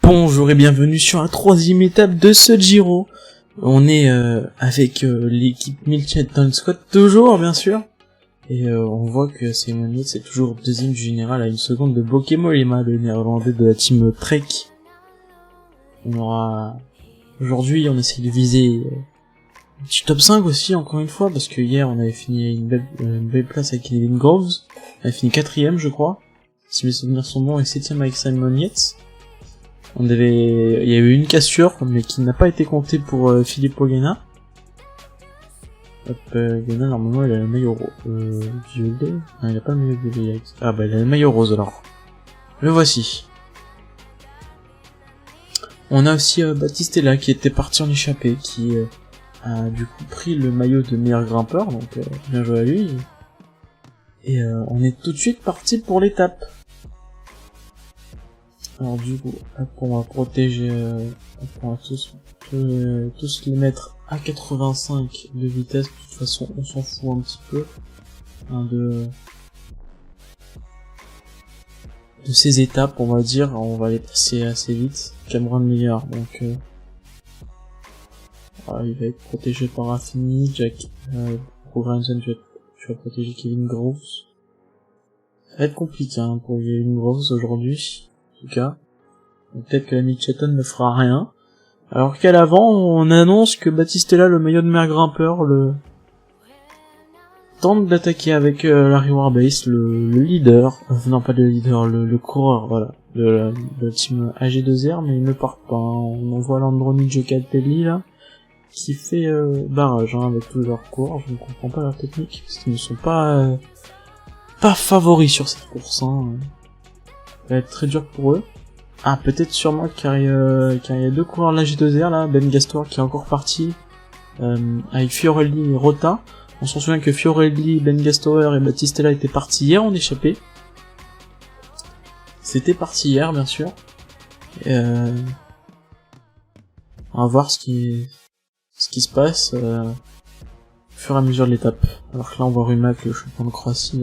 Bonjour et bienvenue sur la troisième étape de ce Giro. On est avec l'équipe Milchetton Scott, toujours bien sûr. Et on voit que Simon Yates est toujours deuxième du général à une seconde de Bauke Mollema, le néerlandais de la team Trek. Aujourd'hui on essaie de viser un petit top 5 aussi, encore une fois, parce que hier on avait fini une belle place avec Kevin Groves. On avait fini 4ème je crois, si mes souvenirs sont bons, et 7ème avec Simon Yates. Il y a eu une cassure, mais qui n'a pas été comptée pour Filippo Ganna. Ganna, normalement, il a le maillot violet. Non, il a pas le maillot violet. Ah, bah, il a le maillot rose, alors. Le voici. On a aussi Battistella, qui était parti en échappée, qui a du coup pris le maillot de meilleur grimpeur, donc bien joué à lui. Et on est tout de suite parti pour l'étape. Alors du coup, on va protéger, on va tous les mettre à 85 de vitesse. De toute façon, on s'en fout un petit peu de ces étapes, on va dire. On va les passer assez vite. Cameron Miller, donc voilà, il va être protégé par Raffini. Jack Progranson, tu vas protéger Kevin Groves. Ça va être compliqué pour Kevin Groves aujourd'hui. En tout cas, peut-être que la Milchetton ne fera rien. Alors qu'à l'avant, on annonce que Battistella, le maillot de meilleur grimpeur, tente d'attaquer avec Larry Warbasse, le leader, non pas le leader, le coureur, voilà, de la team AG2R, mais il ne part pas. On voit l'Androni Giocattoli là, qui fait barrage avec tous leurs coureurs. Je ne comprends pas leur technique, parce qu'ils ne sont pas favoris sur cette course. Ça va être très dur pour eux. Ah, peut-être sûrement car il y a deux coureurs de la G2R là, Ben Gastor qui est encore parti avec Fiorelli et Rota. On s'en souvient que Fiorelli, Ben Gastor et Battistella étaient partis hier en échappée. C'était parti hier bien sûr. Et on va voir ce qui se passe au fur et à mesure de l'étape. Alors que là on voit Rumak, le champion de Croatie,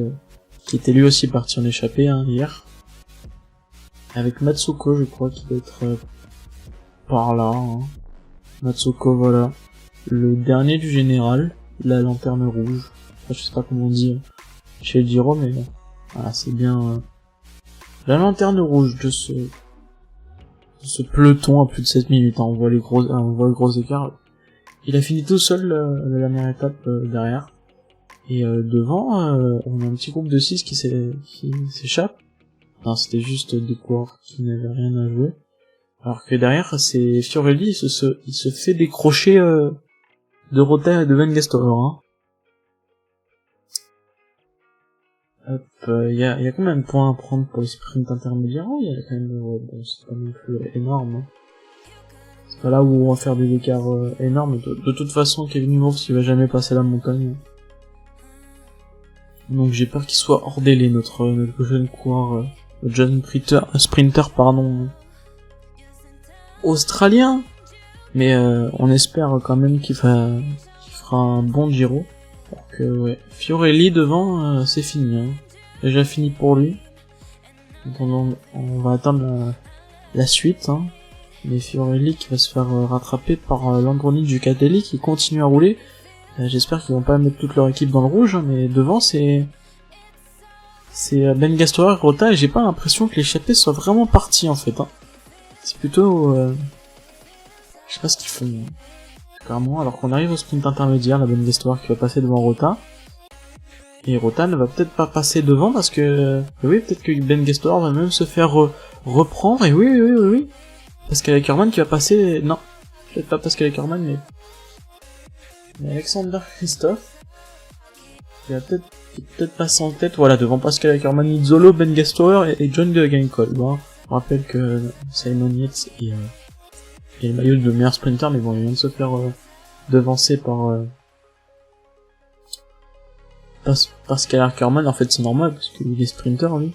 qui était lui aussi parti en échappée hier. Avec Matsuko, je crois qu'il doit être par là. Matsuko, voilà. Le dernier du général, la lanterne rouge. Enfin, je sais pas comment on dit chez le Giro, mais voilà, c'est bien la lanterne rouge de ce peloton à plus de 7 minutes. On voit le gros écart. Il a fini tout seul la dernière étape derrière. Et devant, on a un petit groupe de 6 qui s'échappe. Non, c'était juste des coureurs qui n'avaient rien à jouer. Alors que derrière, c'est Fiorelli, il se fait décrocher de Rota et de Ben Gastor. Hop, il y a combien de points à prendre pour les sprints intermédiaires? Il y a quand même, bon, c'est pas non plus énorme. C'est pas là où on va faire des écarts énormes. De toute façon, Kevin Groves, il va jamais passer la montagne. Donc j'ai peur qu'il soit hors délai, notre jeune coureur, jeune sprinter, australien. Mais on espère quand même qu'il fera un bon Giro. Donc ouais, Fiorelli devant, c'est fini. Déjà fini pour lui. Donc, on va attendre la suite. Mais Fiorelli qui va se faire rattraper par Landroni Giocattoli qui continue à rouler. J'espère qu'ils vont pas mettre toute leur équipe dans le rouge, mais devant c'est Ben Gastor et Rota, et j'ai pas l'impression que l'échappée soit vraiment partie en fait. C'est plutôt je sais pas ce qu'ils font. Clairement, alors qu'on arrive au sprint intermédiaire, la Ben Gastor qui va passer devant Rota. Et Rota ne va peut-être pas passer devant parce que oui, peut-être que Ben Gastor va même se faire reprendre, et oui. Pascal Ackermann qui va passer, non, peut-être pas Pascal Ackermann, mais Alexander Christophe qui va peut-être passer en tête, voilà, devant Pascal Ackermann, Nizzolo, Ben Gastor et John Guggenkolb. Bon, on rappelle que Simon Yates est le maillot de meilleur sprinter, mais bon, il vient de se faire devancer par Pascal Ackermann. En fait, c'est normal parce qu'il est sprinter lui.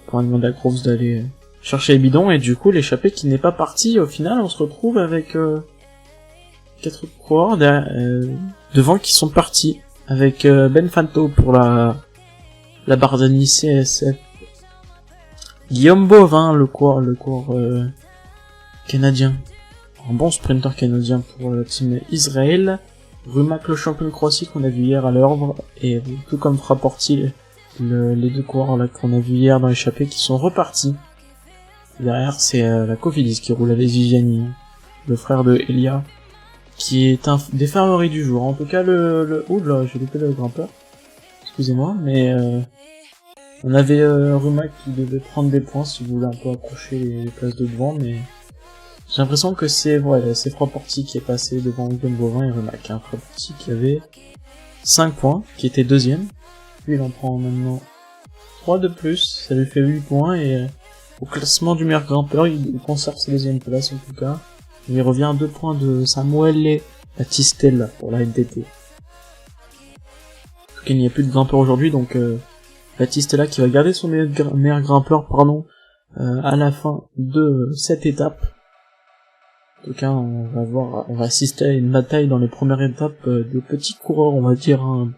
Pour un demander à Groves d'aller chercher les bidons, et du coup l'échappée qui n'est pas partie, au final on se retrouve avec 4 coureurs devant qui sont partis, avec Ben Fanto pour la Barzani CSF Guillaume Bovin, le cours canadien. Un bon sprinter canadien pour la team Israël. Rumak, le champion de Croatie qu'on a vu hier à l'ordre, et tout comme Fraporti, les deux coureurs là qu'on a vu hier dans l'échappée qui sont repartis. Derrière, c'est la Cofidis qui roule avec Viviani, le frère de Elia, qui est un des favoris du jour. En tout cas, oula, j'ai loupé le grimpeur. Excusez-moi, mais on avait Rumak qui devait prendre des points si vous voulez un peu accrocher les places de devant, mais j'ai l'impression que c'est Fraporti qui est passé devant Guillaume Bovin et Rumak. Hein. Fraporti qui avait 5 points, qui était deuxième. Puis il en prend maintenant 3 de plus, ça lui fait 8 points et au classement du meilleur grimpeur, il conserve sa deuxième place en tout cas. Il revient à 2 points de Samuele Battistella pour la NTT. En tout cas, il n'y a plus de grimpeur aujourd'hui, donc Battistella qui va garder son meilleur grimpeur à la fin de cette étape. En tout cas, on va assister à une bataille dans les premières étapes des petits coureurs, on va dire, hein,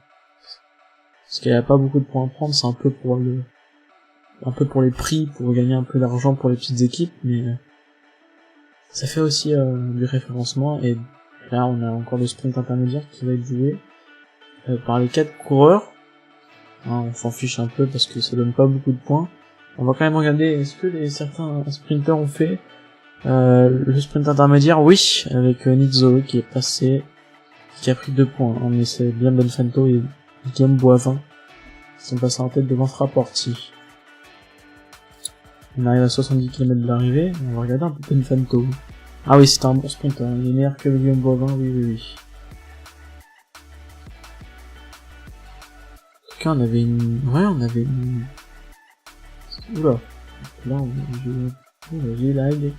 parce qu'il n'y a pas beaucoup de points à prendre, c'est un peu pour les prix, pour gagner un peu d'argent pour les petites équipes, mais ça fait aussi du référencement, et là on a encore le sprint intermédiaire qui va être joué par les 4 coureurs. Hein, on s'en fiche un peu parce que ça donne pas beaucoup de points. On va quand même regarder est-ce que certains sprinters ont fait le sprint intermédiaire. Oui, avec Nizzo qui est passé, qui a pris 2 points, hein, mais c'est bien Bonfanto et Guillaume Bovin qui sont passés en tête devant Fraporti. On arrive à 70 km de l'arrivée, on va regarder un peu Bonfanto. Ah oui, c'était un bon sprint, hein. Il est meilleur que Guillaume Bovin, oui. En tout cas, on avait une... Oula. Là, j'ai lag.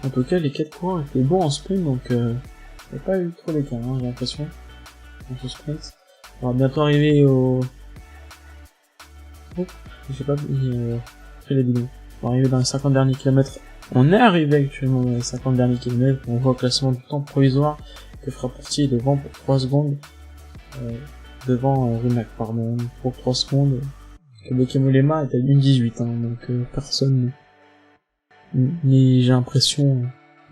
En tout cas, les 4 coureurs étaient bons en sprint, donc il n'y a pas eu trop d'écart, hein, j'ai l'impression, dans ce sprint. On va bientôt arriver au... Oh, j'ai pas fait la vidéo. On va arriver dans les 50 derniers kilomètres. On est arrivé actuellement dans les 50 derniers kilomètres. On voit au classement du temps provisoire que Fraporti est devant pour 3 secondes. Devant Rumak, pardon, pour 3 secondes. Que Bekemolema est à 1,18, hein, donc personne n'est, j'ai l'impression,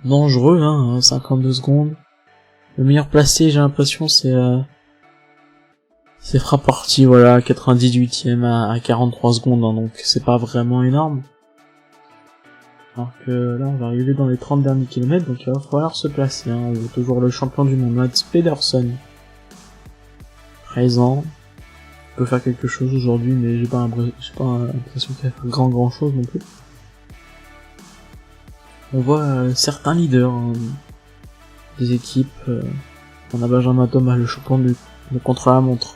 dangereux, hein, 52 secondes. Le meilleur placé, j'ai l'impression, c'est Fraporti, voilà, 98ème à 43 secondes, hein, donc c'est pas vraiment énorme. Alors que là, on va arriver dans les 30 derniers kilomètres, donc il va falloir se placer, hein. On est toujours le champion du monde, Mats Pedersen. Présent. Peut faire quelque chose aujourd'hui, mais j'ai pas l'impression qu'il va faire grand chose non plus. On voit certains leaders, hein, des équipes. On a Benjamin Thomas, le champion de contre-la-montre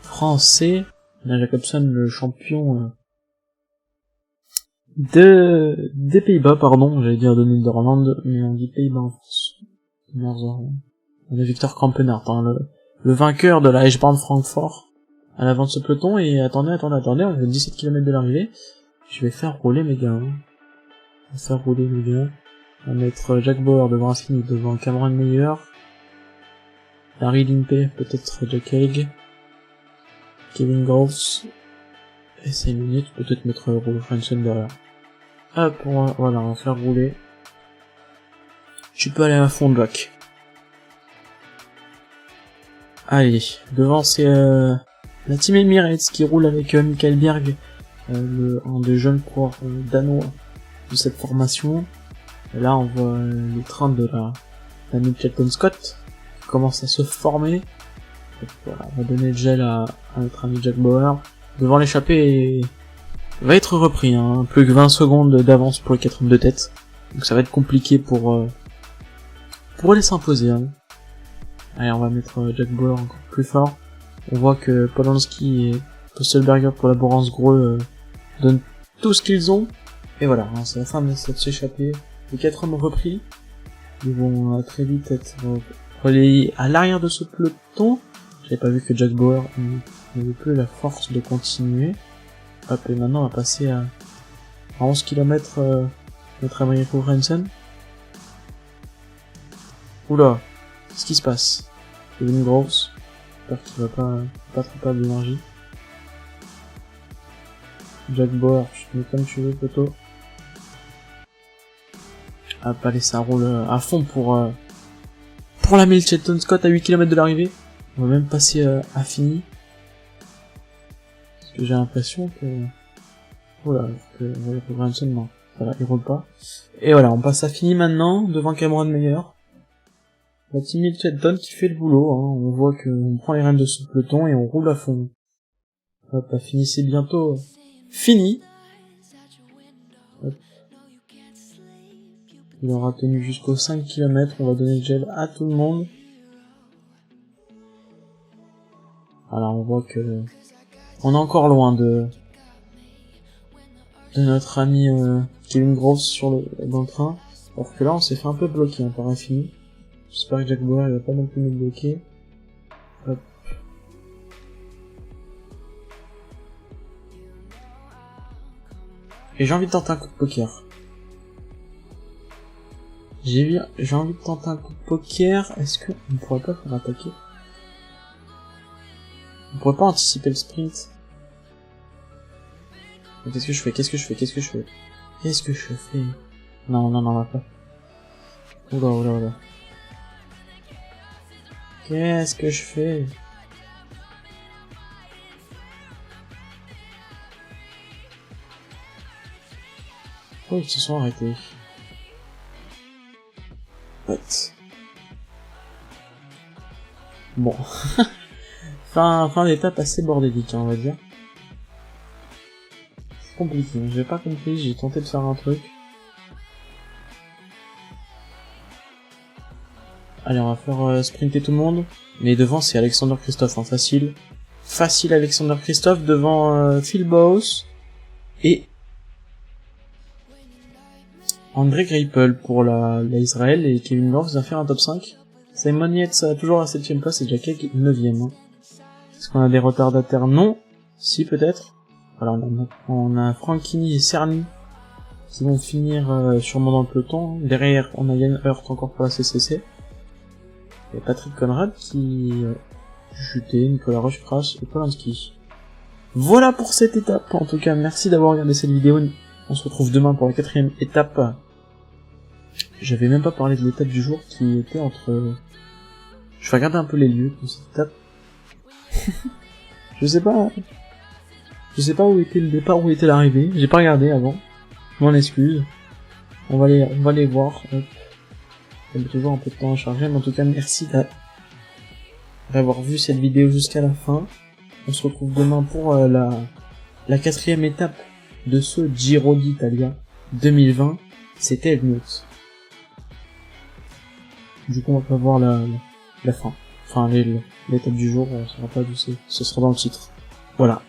français. On a Jacobson, le champion des Pays-Bas, pardon, j'allais dire de Netherlands, mais on dit Pays-Bas en France. On a Victor Kampenart, hein, le vainqueur de la H-Bahn Francfort, à l'avant de ce peloton, et attendez, on est à 17 km de l'arrivée. Je vais faire rouler mes gars. On va mettre Jack Bauer devant Askini, devant Cameron Meyer, Harry Limpey, peut-être Jack Haig, Kevin Groves, et 5 minutes, peut-être mettre Rolf Frentzen derrière. Hop, voilà, on va faire rouler. Tu peux aller à fond, Jack. Allez, devant c'est la team Emirates qui roule avec Michael Berg, un des jeunes coureurs danois de cette formation. Et là on voit les trains de la Mitchelton Scott qui commence à se former. Donc, voilà, on va donner le gel à notre ami Jack Bauer. Devant l'échappée va être repris, hein, plus que 20 secondes d'avance pour les 4 hommes de tête. Donc ça va être compliqué pour aller s'imposer, hein. Allez, on va mettre Jack Bauer encore plus fort. On voit que Polanski et Postelberger pour la Borance Gros donnent tout ce qu'ils ont. Et voilà, hein, c'est la fin de cette s'échapper. Les 4 hommes repris. Ils vont très vite être relayés à l'arrière de ce peloton. J'avais pas vu que Jack Bauer n'avait plus la force de continuer. Hop, et maintenant on va passer à 11 km notre ami Frentzen. Oula, qu'est-ce qui se passe? Kevin Groves, j'espère qu'il va pas trop perdre d'énergie. Jack Bauer, tu te mets comme tu veux, poteau. Hop, allez, ça roule à fond pour la Mitchelton Scott à 8 km de l'arrivée. On va même passer à fini. Parce que j'ai l'impression que... Voilà, que Granson, non. Voilà, il roule pas. Et voilà, on passe à fini maintenant, devant Cameron Meyer. La team Mitchelton qui fait le boulot, hein. On voit qu'on prend les rênes de ce peloton et on roule à fond. Hop, à fini, c'est bientôt fini. Hop. Il aura tenu jusqu'aux 5 km, on va donner le gel à tout le monde. Alors on voit que on est encore loin de notre ami Kevin Groves dans le train. Alors que là on s'est fait un peu bloquer hein, par Infini. J'espère que Jack Bauer il va pas non plus nous bloquer. Hop. Et j'ai envie de tenter un coup de poker. J'ai envie de tenter un coup de poker. Est-ce que on pourrait pas faire attaquer? On pourrait pas anticiper le sprint. Qu'est-ce que je fais? Non, on va pas. Oula. Qu'est-ce que je fais? Oh, ils se sont arrêtés. What? Bon. fin d'étape assez bordélique, hein, on va dire. C'est compliqué, j'ai pas compris, j'ai tenté de faire un truc. Allez, on va faire sprinter tout le monde. Mais devant, c'est Alexander Christophe, hein, facile. Facile Alexander Christophe devant Phil Bowes. Et André Greipel pour la Israël et Kevin Groves va faire un top 5. Simon Yates a toujours la 7ème place et Jack Egg 9ème. Hein. Est-ce qu'on a des retardataires? Non. Si, peut-être. Voilà, on a Franchini et Cerny qui vont finir sûrement dans le peloton. Derrière, on a Yann Hurt encore pour la CCC. Et Patrick Conrad qui chuté, Nicolas Roche-Crash et Polanski. Voilà pour cette étape. En tout cas, merci d'avoir regardé cette vidéo. On se retrouve demain pour la 4ème étape. J'avais même pas parlé de l'étape du jour qui était entre... Je vais regarder un peu les lieux de cette étape. Je sais pas où était le départ, où était l'arrivée. J'ai pas regardé avant. Je m'en excuse. On va les voir. Hop. Ça met toujours un peu de temps à charger, mais en tout cas, merci d'avoir vu cette vidéo jusqu'à la fin. On se retrouve demain pour la 4ème étape de ce Giro d'Italia 2020. C'était Helmut. Du coup, on va pas voir la fin. Enfin, l'étape du jour, on saura pas d'où c'est. Ce sera dans le titre. Voilà.